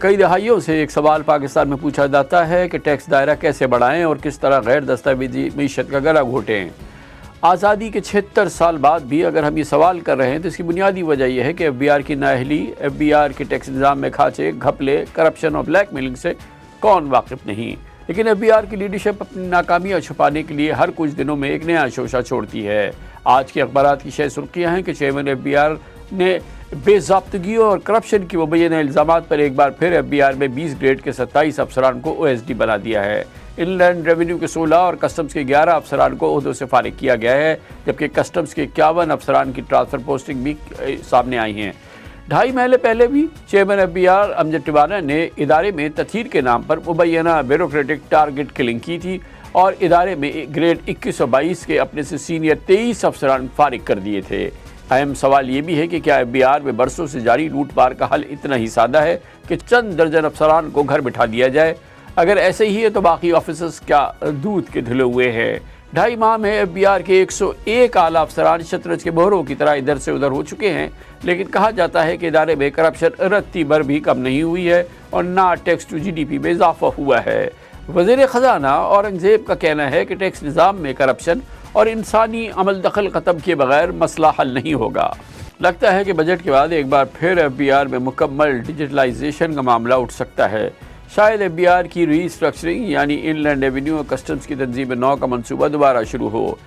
कई दहाइयों से एक सवाल पाकिस्तान में पूछा जाता है कि टैक्स दायरा कैसे बढ़ाएं और किस तरह गैर दस्तावेजी मीशत का गला घोटें। आज़ादी के 76 साल बाद भी अगर हम ये सवाल कर रहे हैं तो इसकी बुनियादी वजह यह है कि FBI की नाअहली, FBI के टैक्स निज़ाम में खांचे, घपले, करप्शन और ब्लैकमेलिंग से कौन वाकिफ़ नहीं। लेकिन FBI की लीडरशिप अपनी नाकामियाँ छुपाने के लिए हर कुछ दिनों में एक नया शोशा छोड़ती है। आज के अखबारात की शय सुर्खियाँ हैं कि चेयरमैन FBI ने बेज़ाब्तगी और करप्शन की मुबैना इल्ज़ामात पर एक बार फिर FBI में 20 ग्रेड के 27 अफसरान को OSD बना दिया है। इनलैंड रेवेन्यू के 16 और कस्टम्स के 11 अफसरान को ओहदों से फारिग किया गया है, जबकि कस्टम्स के 51 अफसरान की ट्रांसफ़र पोस्टिंग भी सामने आई हैं। 2.5 महीने पहले भी चेयरमैन FBI अमजद टिवाना ने इदारे में तथहीर के नाम पर मुबैना ब्यूरोक्रेटिक टारगेट किलिंग की थी और इदारे में ग्रेड 21 और 22 के अपने से सीनियर 23 अफसरान फारिग कर दिए थे। अहम सवाल ये भी है कि क्या FBI में बरसों से जारी लूटपाट का हल इतना ही सादा है कि चंद दर्जन अफसरान को घर बिठा दिया जाए। अगर ऐसे ही है तो बाकी ऑफिसर्स क्या दूध के धुले हुए हैं। 2.5 माह में FBI के 101 आला अफसरान शतरंज के मोहरों की तरह इधर से उधर हो चुके हैं, लेकिन कहा जाता है कि इदारे में करप्शन रत्ती भर भी कम नहीं हुई है और ना टैक्स टू GDP में इजाफा हुआ है। वज़ीर ख़ज़ाना औरंगज़ेब का कहना है कि टैक्स निज़ाम में करप्शन और इंसानी अमल दखल ख़त्म किए बगैर मसला हल नहीं होगा। लगता है कि बजट के बाद एक बार फिर FBI में मुकम्मल डिजिटलाइजेशन का मामला उठ सकता है। शायद FBI की रीस्ट्रक्चरिंग यानी इनलैंड रेवेन्यू और कस्टम्स की तंजीम 9 का मनसूबा दोबारा शुरू हो।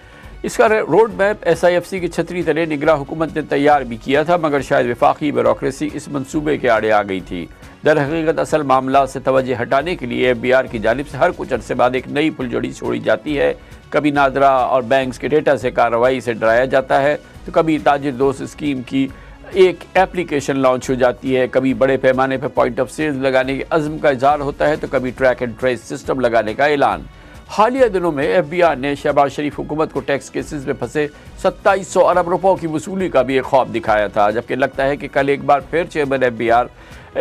इसका रोड मैप SIFC की छतरी तले निगरां हुकूमत ने तैयार भी किया था, मगर शायद वफाकी ब्यूरोक्रेसी इस मनसूबे के आड़े आ गई थी। दर हकीकत असल मामला से तवज्जो हटाने के लिए FBI की जानिब से हर कुछ अरसे बाद एक नई फुलझड़ी छोड़ी जाती है। कभी नादरा और बैंक्स के डेटा से कार्रवाई से डराया जाता है, तो कभी ताजिर दोस्त स्कीम की एक एप्लीकेशन लॉन्च हो जाती है, कभी बड़े पैमाने पर पॉइंट ऑफ सेल्स लगाने के अज़्म का इज़हार होता है, तो कभी ट्रैक एंड ट्रेस सिस्टम लगाने का ऐलान। हालिया दिनों में FBI ने शहबाज शरीफ हुकूमत को टैक्स केसेस में फंसे 2700 अरब रुपयों की वसूली का भी एक ख्वाब दिखाया था, जबकि लगता है कि कल एक बार फिर चेयरमैन FBI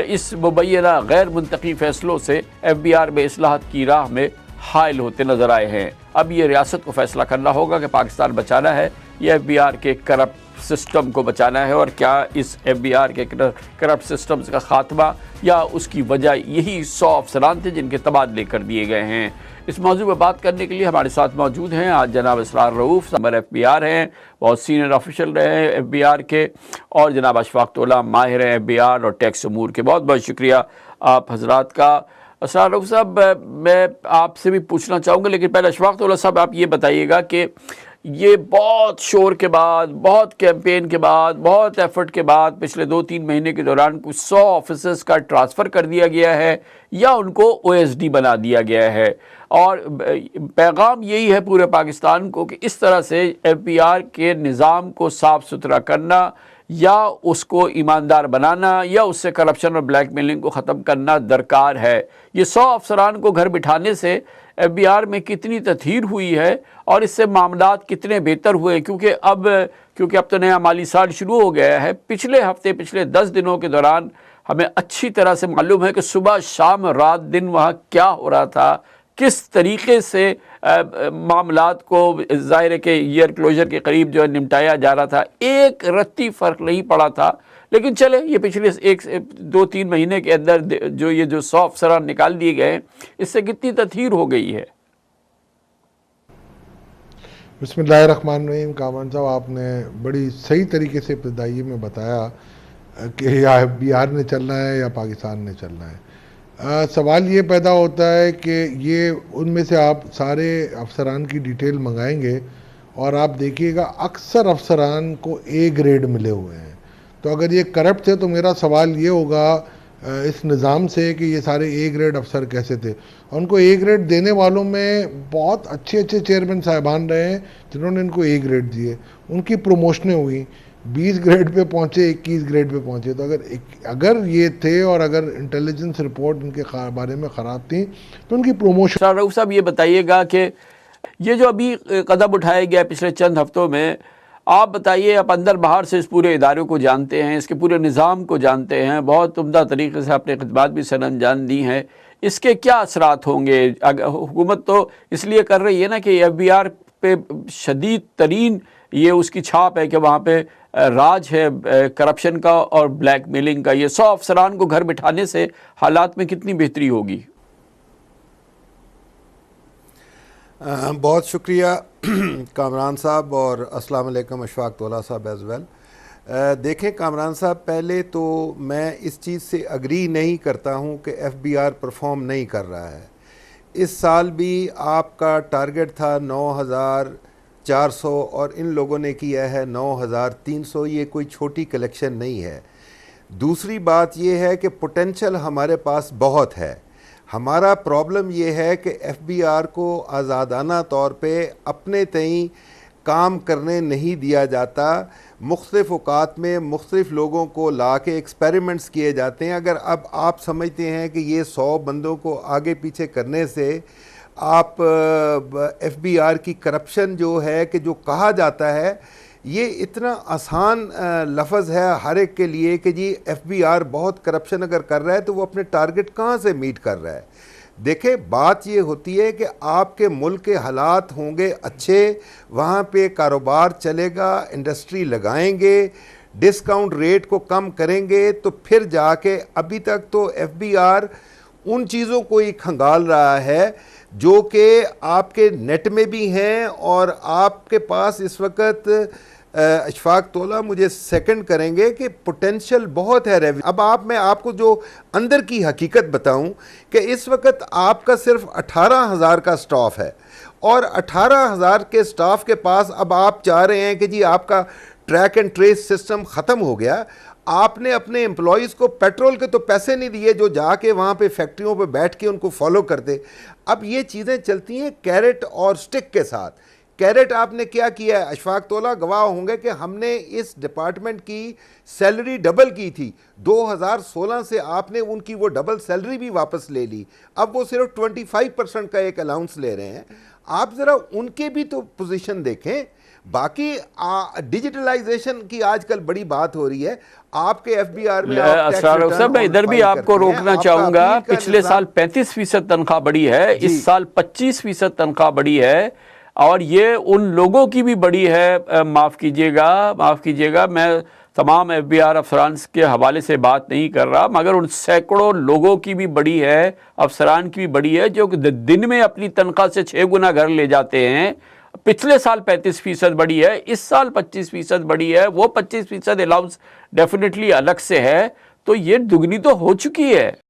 इस मुबैना गैर मुंतकी फैसलों से FBI में इस्लाहत की राह में हायल होते नजर आए हैं। अब ये रियासत को फैसला करना होगा कि पाकिस्तान बचाना है या FBI के करप्ट सिस्टम को बचाना है, और क्या इस FBI के करप्ट सिस्टम्स का खात्मा या उसकी वजह यही 100 अफसरान थे जिनके तबादले कर दिए गए हैं। इस मौजू पर बात करने के लिए हमारे साथ मौजूद हैं आज जनाब इसरार रऊफ, समर FBI हैं, बहुत सीनियर ऑफिशियल रहे हैं FBI के, और जनाब अशफाक तौला, माहिर हैं FBI और टैक्स अमूर के। बहुत बहुत शुक्रिया आप हजरात का। इसरार रऊफ साहब, मैं आपसे भी पूछना चाहूँगा, लेकिन पहले अशफाक तौला साहब आप ये बताइएगा कि ये बहुत शोर के बाद, बहुत कैंपेन के बाद, बहुत एफर्ट के बाद पिछले 2-3 महीने के दौरान कुछ 100 ऑफिसर्स का ट्रांसफ़र कर दिया गया है या उनको OSD बना दिया गया है, और पैगाम यही है पूरे पाकिस्तान को कि इस तरह से FBI के निज़ाम को साफ़ सुथरा करना या उसको ईमानदार बनाना या उससे करप्शन और ब्लैकमेलिंग को ख़त्म करना दरकार है। ये 100 अफसरान को घर बिठाने से FBI में कितनी तथहीर हुई है और इससे मामलात कितने बेहतर हुए, क्योंकि अब तो नया माली साल शुरू हो गया है। पिछले हफ्ते, पिछले 10 दिनों के दौरान हमें अच्छी तरह से मालूम है कि सुबह शाम रात दिन वहाँ क्या हो रहा था, किस तरीके से मामलात को ज़ाहिर है कि ईयर क्लोजर के करीब जो है निपटाया जा रहा था। एक रत्ती फ़र्क नहीं पड़ा था, लेकिन चले ये पिछले 1-2-3 महीने के अंदर जो 100 अफसरान निकाल दिए गए, इससे कितनी तथहीर हो गई है। बिस्मिल्लाहिर्रहमानिर्रहीम। कामरान साहब, आपने बड़ी सही तरीके से इब्तिदाई में बताया कि या FBI ने चलना है या पाकिस्तान ने चलना है। सवाल ये पैदा होता है कि ये उनमें से आप सारे अफसरान की डिटेल मंगाएंगे और आप देखिएगा अक्सर अफसरान को A ग्रेड मिले हुए हैं। तो अगर ये करप्ट थे तो मेरा सवाल ये होगा इस निज़ाम से कि ये सारे A ग्रेड अफसर कैसे थे। उनको A ग्रेड देने वालों में बहुत अच्छे अच्छे चेयरमैन साहिबान रहे हैं जिन्होंने इनको A ग्रेड दिए, उनकी प्रमोशनें हुई, 20 ग्रेड पे पहुँचे, 21 ग्रेड पे पहुँचे। तो अगर ये थे और अगर इंटेलिजेंस रिपोर्ट इनके बारे में ख़राब थी तो उनकी प्रमोशन। रऊफ साहब, ये बताइएगा कि ये जो अभी कदम उठाया गया पिछले चंद हफ्तों में, आप बताइए, आप अंदर बाहर से इस पूरे इदारे को जानते हैं, इसके पूरे निज़ाम को जानते हैं, बहुत उम्दा तरीके से अपने खिदमात भी सरअंजाम दी हैं, इसके क्या असरात होंगे? हुकूमत तो इसलिए कर रही है ना कि FBI पे शदीद तरीन ये उसकी छाप है कि वहाँ पे राज है करप्शन का और ब्लैकमेलिंग का। ये 100 अफसरान को घर बिठाने से हालात में कितनी बेहतरी होगी। बहुत शुक्रिया कामरान साहब, और अस्सलाम वालेकुम अशफाक तौला साहब एज़ वेल। देखें कामरान साहब, पहले तो मैं इस चीज़ से अग्री नहीं करता हूं कि FBR परफॉर्म नहीं कर रहा है। इस साल भी आपका टारगेट था 9,400 और इन लोगों ने किया है 9,300। ये कोई छोटी कलेक्शन नहीं है। दूसरी बात ये है कि पोटेंशल हमारे पास बहुत है। हमारा प्रॉब्लम ये है कि FBR को आज़ादाना तौर पे अपने तई काम करने नहीं दिया जाता। मुख्तलिफ़ औकात में मुख्तलिफ़ लोगों को ला के एक्सपेरिमेंट्स किए जाते हैं। अगर अब आप समझते हैं कि ये 100 बंदों को आगे पीछे करने से आप FBR की करप्शन जो है कि जो कहा जाता है, ये इतना आसान लफ्ज़ है हर एक के लिए कि जी FBR बहुत करप्शन अगर कर रहा है तो वो अपने टारगेट कहाँ से मीट कर रहा है। देखें, बात ये होती है कि आपके मुल्क के हालात होंगे अच्छे, वहाँ पे कारोबार चलेगा, इंडस्ट्री लगाएंगे, डिस्काउंट रेट को कम करेंगे, तो फिर जाके अभी तक तो FBR उन चीज़ों को ही खंगाल रहा है जो कि आपके नेट में भी हैं और आपके पास इस वक्त अशफाक तौला मुझे सेकंड करेंगे कि पोटेंशियल बहुत है रेवेन्यू। अब मैं आपको जो अंदर की हकीकत बताऊं कि इस वक्त आपका सिर्फ 18,000 का स्टाफ है और 18,000 के स्टाफ के पास अब आप चाह रहे हैं कि जी आपका ट्रैक एंड ट्रेस सिस्टम ख़त्म हो गया। आपने अपने एम्प्लॉयज़ को पेट्रोल के तो पैसे नहीं दिए जो जाके वहाँ पे फैक्ट्रियों पे बैठ के उनको फॉलो करते। अब ये चीज़ें चलती हैं कैरेट और स्टिक के साथ। कैरेट आपने क्या किया है, अशफाक तौला गवाह होंगे कि हमने इस डिपार्टमेंट की सैलरी डबल की थी। 2016 से आपने उनकी वो डबल सैलरी भी वापस ले ली। अब वो सिर्फ 25% का एक अलाउंस ले रहे हैं। आप ज़रा उनके भी तो पोजीशन देखें। बाकी डिजिटलाइजेशन की आजकल बड़ी बात हो रही है। आपके FBR में साहब, मैं इधर भी आपको रोकना चाहूँगा। पिछले साल 35% तनख्वाह बढ़ी है, इस साल 25% तनख्वाह बढ़ी है और ये उन लोगों की भी बड़ी है। माफ़ कीजिएगा, मैं तमाम FBR अफसरान के हवाले से बात नहीं कर रहा, मगर उन सैकड़ों लोगों की भी बड़ी है, अफसरान की भी बड़ी है जो दिन में अपनी तनख्वाह से 6 गुना घर ले जाते हैं। पिछले साल 35% बढ़ी है, इस साल 25% बढ़ी है। वो 25% अलाउंस डेफिनेटली अलग से है, तो ये दुगनी तो हो चुकी है।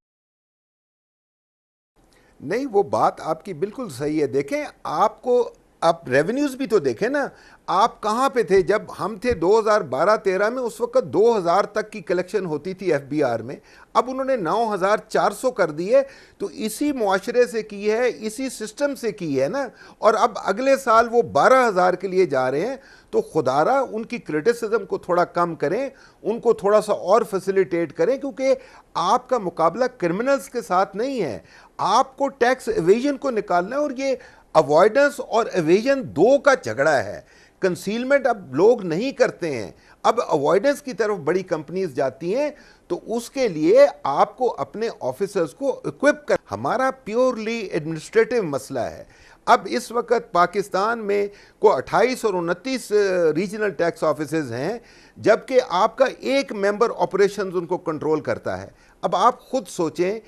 नहीं, वो बात आपकी बिल्कुल सही है। देखें, आपको आप रेवेन्यूज़ भी तो देखें ना, आप कहाँ पे थे जब हम थे 2012-13 में। उस वक्त 2,000 तक की कलेक्शन होती थी FBR में, अब उन्होंने 9,400 कर दी है। तो इसी मुआशरे से की है, इसी सिस्टम से की है ना। और अब अगले साल वो 12,000 के लिए जा रहे हैं। तो खुदारा उनकी क्रिटिसिज्म को थोड़ा कम करें, उनको थोड़ा सा और फैसिलिटेट करें, क्योंकि आपका मुकाबला क्रिमिनल्स के साथ नहीं है। आपको टैक्स एवेजन को निकालना है और ये अवॉइडेंस और एवेजन दो का झगड़ा है। कंसीलमेंट अब लोग नहीं करते हैं, अब अवॉइडेंस की तरफ बड़ी कंपनीज जाती हैं। तो उसके लिए आपको अपने ऑफिसर्स को इक्विप कर, हमारा प्योरली एडमिनिस्ट्रेटिव मसला है। अब इस वक्त पाकिस्तान में को 28 और 29 रीजनल टैक्स ऑफिसेज हैं, जबकि आपका एक मेंबर ऑपरेशंस उनको कंट्रोल करता है। अब आप खुद सोचें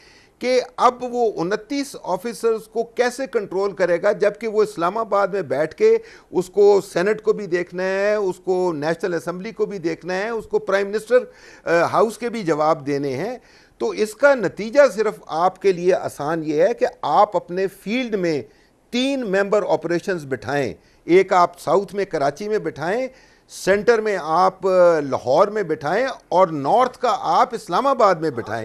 कि अब वो 29 ऑफिसर्स को कैसे कंट्रोल करेगा, जबकि वो इस्लामाबाद में बैठ के उसको सेनेट को भी देखना है, उसको नेशनल असेंबली को भी देखना है, उसको प्राइम मिनिस्टर हाउस के भी जवाब देने हैं। तो इसका नतीजा सिर्फ आपके लिए आसान ये है कि आप अपने फील्ड में 3 मेंबर ऑपरेशंस बिठाएं। एक आप साउथ में कराची में बिठाएं, सेंटर में आप लाहौर में बिठाएं और नॉर्थ का आप इस्लामाबाद में बिठाएं।